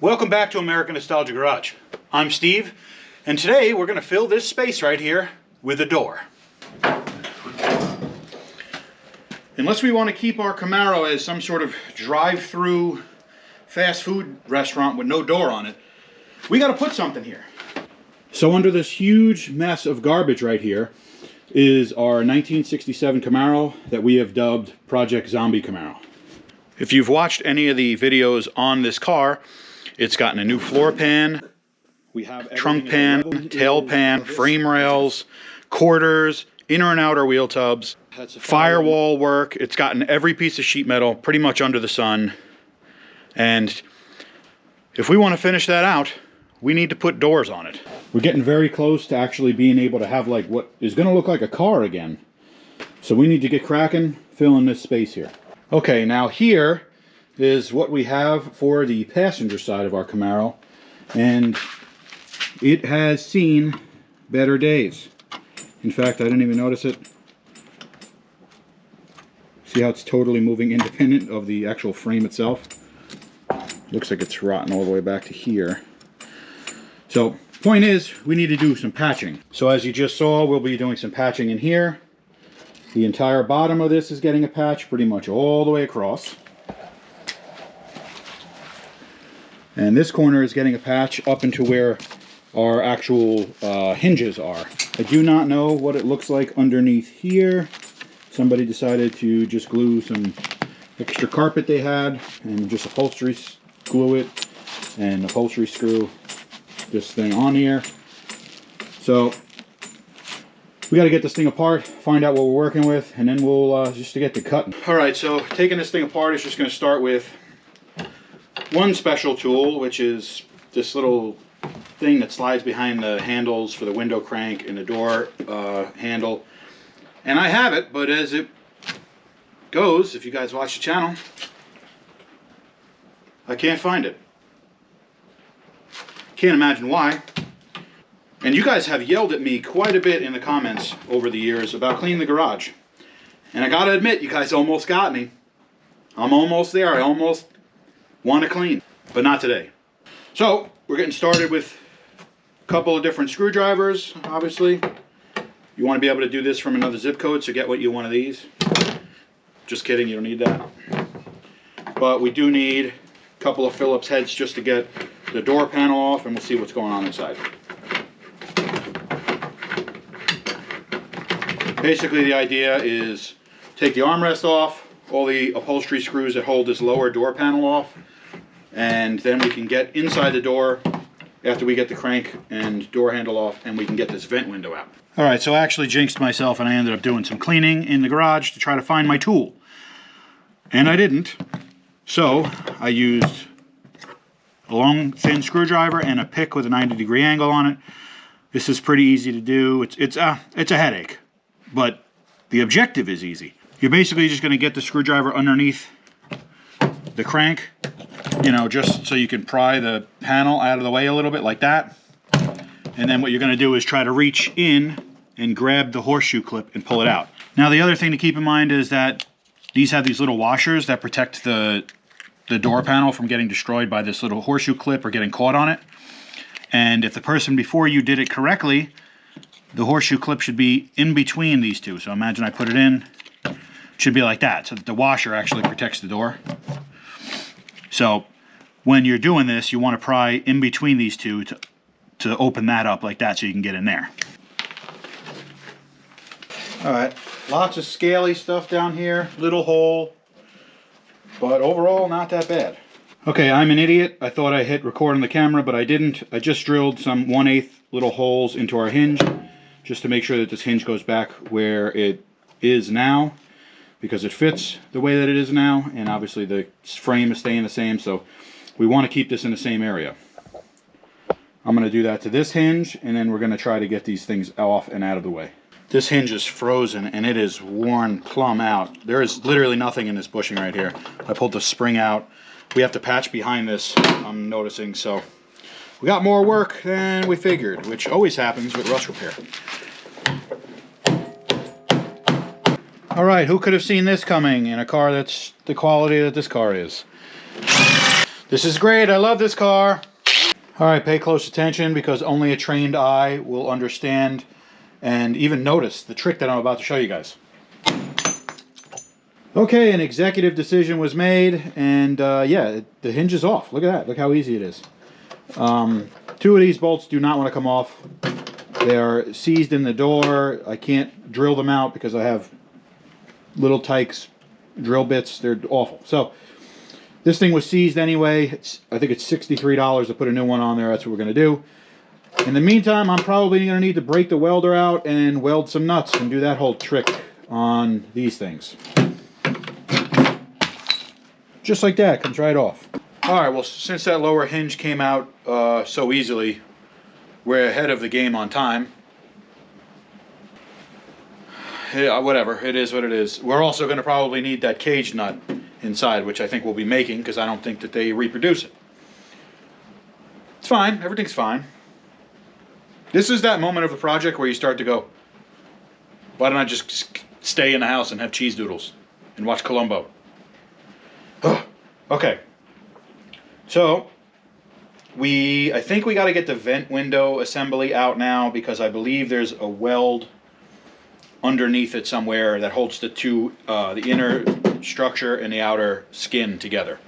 Welcome back to American Nostalgia Garage. I'm Steve, and today we're going to fill this space right here with a door. Unless we want to keep our Camaro as some sort of drive-through fast food restaurant with no door on it, we got to put something here. So under this huge mess of garbage right here is our 1967 Camaro that we have dubbed Project Zombie Camaro. If you've watched any of the videos on this car, it's gotten a new floor pan, we have trunk pan, tail pan, frame rails, quarters, inner and outer wheel tubs, firewall work. It's gotten every piece of sheet metal pretty much under the sun. And if we want to finish that out, we need to put doors on it. We're getting very close to actually being able to have like what is going to look like a car again. So we need to get cracking, filling this space here. Okay, now here is what we have for the passenger side of our Camaro, and it has seen better days. In fact, I didn't even notice it. See how it's totally moving independent of the actual frame itself? Looks like it's rotten all the way back to here. So, point is, we need to do some patching. So as you just saw, we'll be doing some patching in here. The entire bottom of this is getting a patch pretty much all the way across. And this corner is getting a patch up into where our actual hinges are. I do not know what it looks like underneath here. Somebody decided to just glue some extra carpet they had and just upholstery glue it and upholstery screw this thing on here. So we got to get this thing apart, find out what we're working with, and then we'll just to get to cutting. All right, so taking this thing apart is just going to start with one special tool, which is this little thing that slides behind the handles for the window crank and the door handle. And I have it, but as it goes, if you guys watch the channel, I can't find it. Can't imagine why. And you guys have yelled at me quite a bit in the comments over the years about cleaning the garage. And I gotta admit, you guys almost got me. I'm almost there. I almost want to clean, but not today. So we're getting started with a couple of different screwdrivers. Obviously you want to be able to do this from another zip code, so get what you one of these. Just kidding, you don't need that, but we do need a couple of Phillips heads just to get the door panel off, and we'll see what's going on inside. Basically the idea is take the armrest off, all the upholstery screws that hold this lower door panel off, and then we can get inside the door after we get the crank and door handle off, and we can get this vent window out. Alright, so I actually jinxed myself and I ended up doing some cleaning in the garage to try to find my tool. And I didn't. So I used a long thin screwdriver and a pick with a 90-degree angle on it. This is pretty easy to do. It's a headache, but the objective is easy. You're basically just going to get the screwdriver underneath the crank, you know, just so you can pry the panel out of the way a little bit like that. And then what you're going to do is try to reach in and grab the horseshoe clip and pull it out. Now the other thing to keep in mind is that these have these little washers that protect the door panel from getting destroyed by this little horseshoe clip or getting caught on it. And if the person before you did it correctly, the horseshoe clip should be in between these two. So imagine I put it in, it should be like that, so that the washer actually protects the door. So when you're doing this, you want to pry in between these two to open that up like that so you can get in there. Alright, lots of scaly stuff down here, little hole, but overall not that bad. Okay, I'm an idiot. I thought I hit record on the camera, but I didn't. I just drilled some 1/8 little holes into our hinge just to make sure that this hinge goes back where it is now, because it fits the way that it is now, and obviously the frame is staying the same, so we want to keep this in the same area. I'm going to do that to this hinge, and then we're going to try to get these things off and out of the way. This hinge is frozen and it is worn plumb out. There is literally nothing in this bushing right here. I pulled the spring out. We have to patch behind this, I'm noticing, so we got more work than we figured, which always happens with rust repair. Alright, who could have seen this coming in a car that's the quality that this car is? This is great. I love this car. All right, pay close attention because only a trained eye will understand and even notice the trick that I'm about to show you guys. Okay, an executive decision was made, and yeah, the hinge is off. Look at that. Look how easy it is. Two of these bolts do not want to come off. They are seized in the door. I can't drill them out because I have little Tykes drill bits. They're awful. So this thing was seized anyway. I think it's $63 to put a new one on there. That's what we're going to do. In the meantime, I'm probably going to need to break the welder out and weld some nuts and do that whole trick on these things. Just like that, comes right off. Alright, well, since that lower hinge came out so easily, we're ahead of the game on time. Yeah, whatever, it is what it is. We're also going to probably need that cage nut inside, which I think we'll be making because I don't think that they reproduce it. It's fine, everything's fine. This is that moment of the project where you start to go, why don't I just stay in the house and have cheese doodles and watch Columbo? Okay, so I think we got to get the vent window assembly out now because I believe there's a weld underneath it somewhere that holds the inner structure and the outer skin together.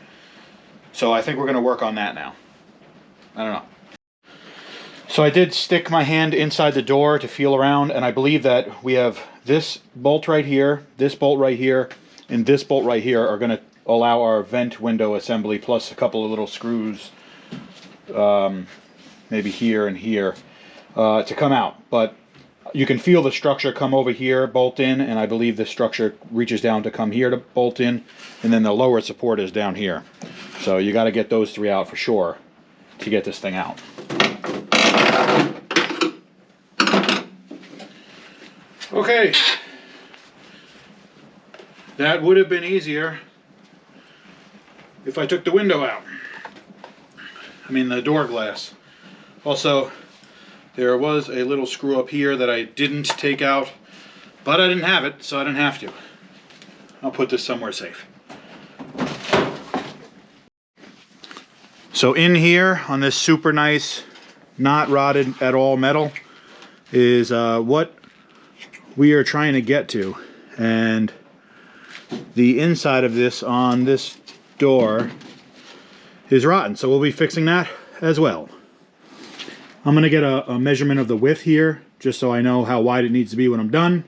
So I think we're going to work on that now. I don't know. So I did stick my hand inside the door to feel around, and I believe that we have this bolt right here, this bolt right here, and this bolt right here are going to allow our vent window assembly plus a couple of little screws, maybe here and here, to come out. But you can feel the structure come over here, bolt in, and I believe the structure reaches down to come here to bolt in, and then the lower support is down here. So you got to get those three out for sure to get this thing out. Okay, that would have been easier if I took the window out. I mean the door glass. Also, there was a little screw up here that I didn't take out, but I didn't have it, so I didn't have to. I'll put this somewhere safe. So in here, on this super nice, not rotted at all metal, is what we are trying to get to. And the inside of this on this door is rotten, so we'll be fixing that as well. I'm going to get a measurement of the width here, just so I know how wide it needs to be when I'm done.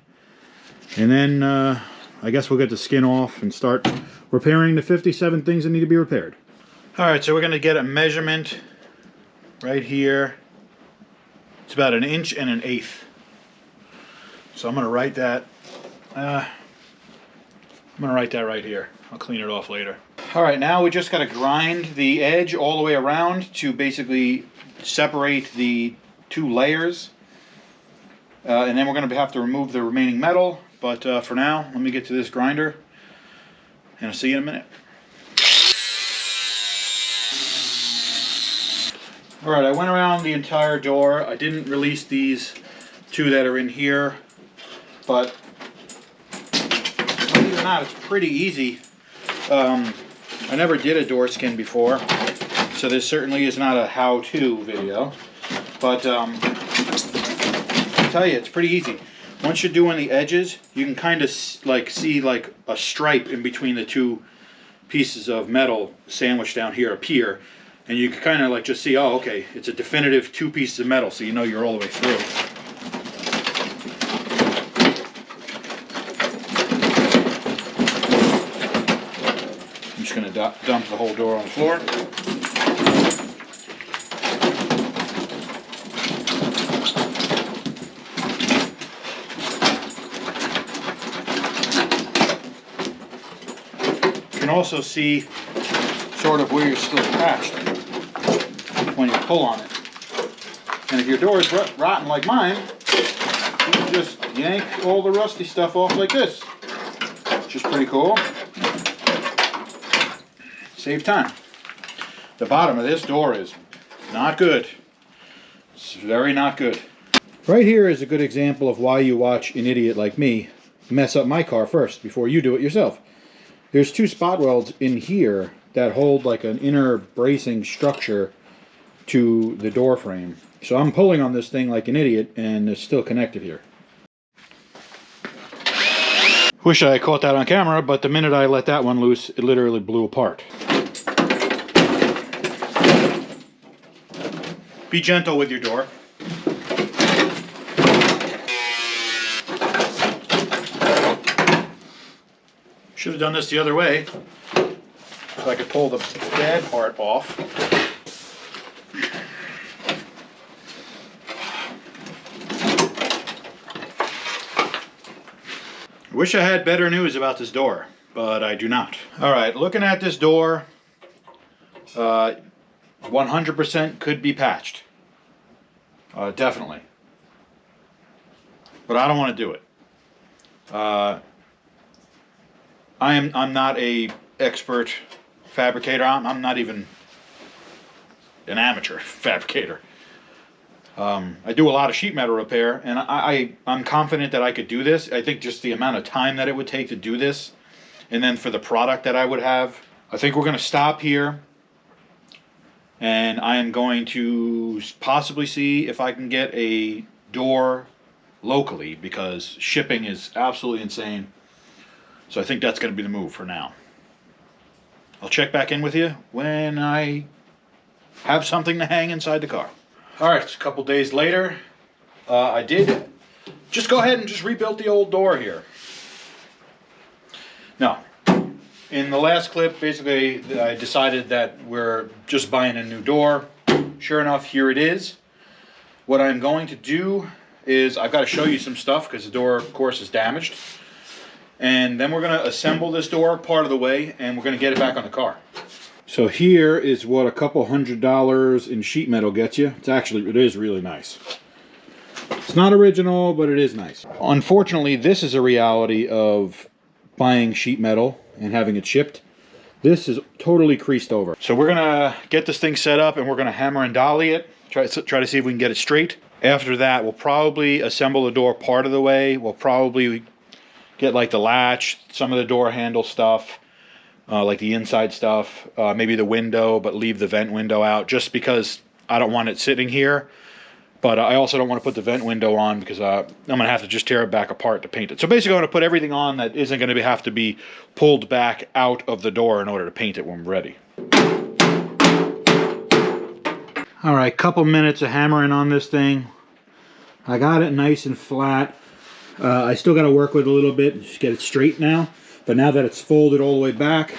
And then I guess we'll get the skin off and start repairing the 57 things that need to be repaired. Alright, so we're going to get a measurement right here. It's about 1 1/8 inches. So I'm going to write that. I'm going to write that right here. I'll clean it off later. Alright, now we just got to grind the edge all the way around to basically separate the two layers. And then we're going to have to remove the remaining metal. But for now, let me get to this grinder. And I'll see you in a minute. Alright, I went around the entire door. I didn't release these two that are in here. But believe it or not, it's pretty easy. I never did a door skin before, so this certainly is not a how-to video. But I tell you, it's pretty easy. Once you're doing the edges, you can kind of see like a stripe in between the two pieces of metal sandwiched down here appear, and you can kind of like just see, oh, okay, it's a definitive two pieces of metal, so you know you're all the way through. Going to dump the whole door on the floor. You can also see sort of where you're still attached when you pull on it. And if your door is rotten like mine, you can just yank all the rusty stuff off like this, which is pretty cool. Save time. The bottom of this door is not good. It's very not good. Right here is a good example of why you watch an idiot like me mess up my car first before you do it yourself. There's two spot welds in here that hold like an inner bracing structure to the door frame. So I'm pulling on this thing like an idiot, and it's still connected here. Wish I caught that on camera, but the minute I let that one loose, it literally blew apart. Be gentle with your door. Should have done this the other way, so I could pull the bad part off. I wish I had better news about this door, but I do not. Alright, looking at this door, 100% could be patched. Definitely. But I don't want to do it. I'm not a expert fabricator. I'm not even an amateur fabricator. I do a lot of sheet metal repair, and I'm confident that I could do this. I think just the amount of time that it would take to do this, and then for the product that I would have, I think we're going to stop here, and I am going to possibly see if I can get a door locally, because shipping is absolutely insane. So I think that's going to be the move for now. I'll check back in with you when I have something to hang inside the car. Alright, it's a couple days later. I did just go ahead and just rebuild the old door here. Now, in the last clip, basically, I decided that we're just buying a new door. Sure enough, here it is. What I'm going to do is I've got to show you some stuff, because the door, of course, is damaged. And then we're going to assemble this door part of the way, and we're going to get it back on the car. So here is what a couple $100 in sheet metal gets you. It is really nice. It's not original, but it is nice. Unfortunately, this is a reality of buying sheet metal and having it shipped. This is totally creased over. So we're gonna get this thing set up, and we're gonna hammer and dolly it. Try to see if we can get it straight. After that, we'll probably assemble the door part of the way. We'll probably get like the latch, some of the door handle stuff, like the inside stuff, maybe the window, but leave the vent window out, just because I don't want it sitting here. But I also don't want to put the vent window on, because I'm going to have to just tear it back apart to paint it. So basically I'm going to put everything on that isn't going to have to be pulled back out of the door in order to paint it when we're ready. Alright, couple minutes of hammering on this thing. I got it nice and flat. I still got to work with it a little bit and just get it straight now. But now that it's folded all the way back,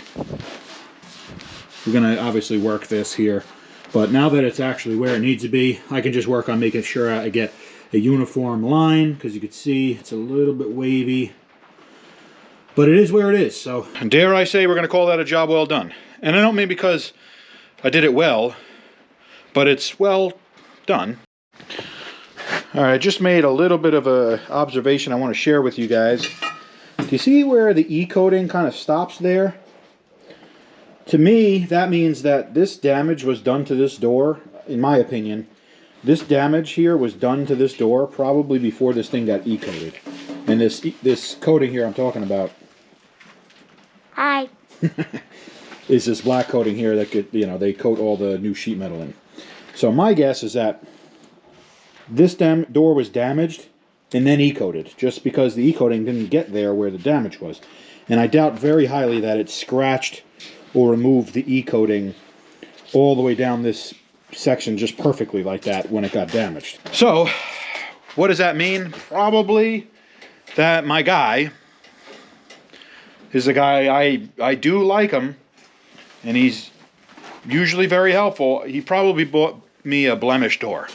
we're going to obviously work this here. But now that it's actually where it needs to be, I can just work on making sure I get a uniform line, because you can see it's a little bit wavy. But it is where it is, so. And dare I say, we're going to call that a job well done. And I don't mean because I did it well, but it's well done. Alright, I just made a little bit of an observation I want to share with you guys. Do you see where the E-coating kind of stops there? To me, that means that this damage was done to this door, in my opinion. This damage here was done to this door probably before this thing got E-coated. And this coating here I'm talking about. Hi. Is this black coating here that could, they coat all the new sheet metal in. So my guess is that this door was damaged and then E-coated, just because the E-coating didn't get there where the damage was. And I doubt very highly that it scratched or removed the E-coating all the way down this section just perfectly like that when it got damaged. So, what does that mean? Probably that my guy is a guy, I do like him, and he's usually very helpful. He probably bought me a blemish door.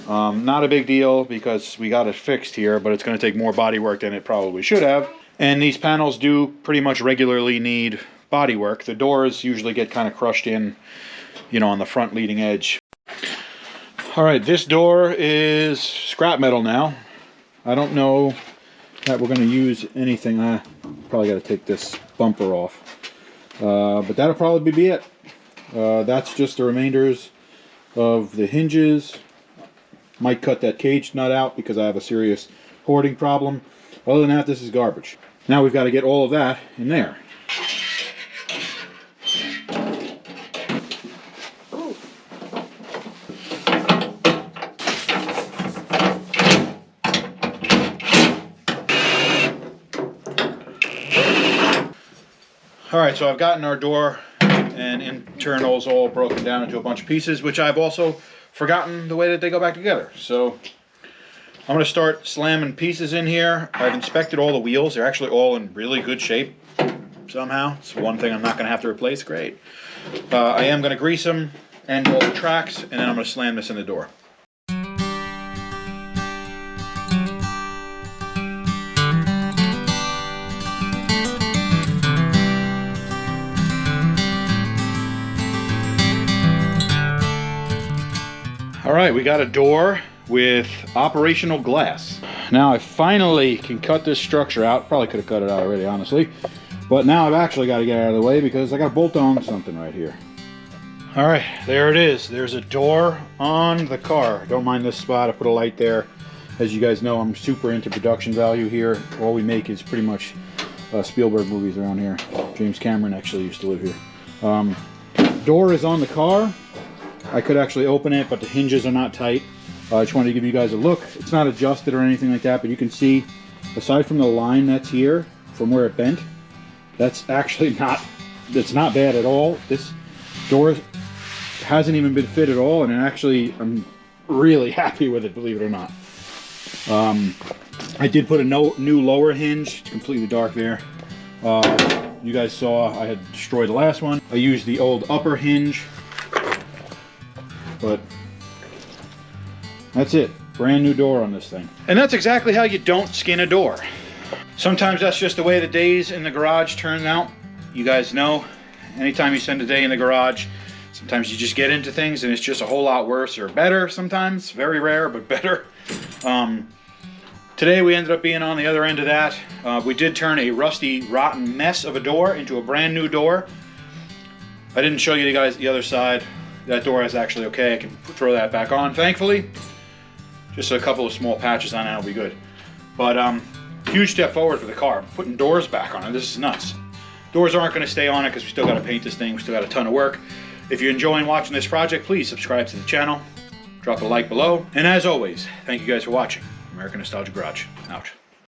Not a big deal, because we got it fixed here, but it's going to take more body work than it probably should have. And these panels do pretty much regularly need body work. The doors usually get kind of crushed in, on the front leading edge. Alright, this door is scrap metal now. I don't know that we're going to use anything. Probably got to take this bumper off. But that'll probably be it. That's just the remainders of the hinges. Might cut that cage nut out because I have a serious hoarding problem. Other than that, this is garbage. Now we've got to get all of that in there. All right, so I've gotten our door and internals all broken down into a bunch of pieces, which I've also forgotten the way that they go back together. So I'm gonna start slamming pieces in here. I've inspected all the wheels. They're actually all in really good shape somehow. It's one thing I'm not gonna have to replace, great. I am gonna grease them and all the tracks, and then I'm gonna slam this in the door. All right, we got a door with operational glass. Now I finally can cut this structure out. Probably could have cut it out already, honestly. But now I've actually got to get it out of the way because I got to bolt on something right here. All right, there it is. There's a door on the car. Don't mind this spot. I put a light there. As you guys know, I'm super into production value here. All we make is pretty much Spielberg movies around here. James Cameron actually used to live here. Door is on the car. I could actually open it, but the hinges are not tight. I just wanted to give you guys a look. It's not adjusted or anything like that, but you can see, aside from the line that's here, from where it bent, that's actually not bad at all. This door hasn't even been fit at all, and actually, I'm really happy with it, believe it or not. I did put a new lower hinge. It's completely dark there. You guys saw I had destroyed the last one. I used the old upper hinge. But that's it. Brand new door on this thing. And that's exactly how you don't skin a door. Sometimes that's just the way the days in the garage turn out. You guys know, anytime you spend a day in the garage, sometimes you just get into things and it's just a whole lot worse or better sometimes. Very rare, but better. Today we ended up being on the other end of that. We did turn a rusty, rotten mess of a door into a brand new door. I didn't show you guys the other side. That door is actually okay. I can throw that back on, thankfully. Just a couple of small patches on it, will be good. But huge step forward for the car. Putting doors back on it, this is nuts. Doors aren't going to stay on it because we still got to paint this thing. We still got a ton of work. If you're enjoying watching this project, please subscribe to the channel. Drop a like below. And as always, thank you guys for watching. American Nostalgia Garage, out.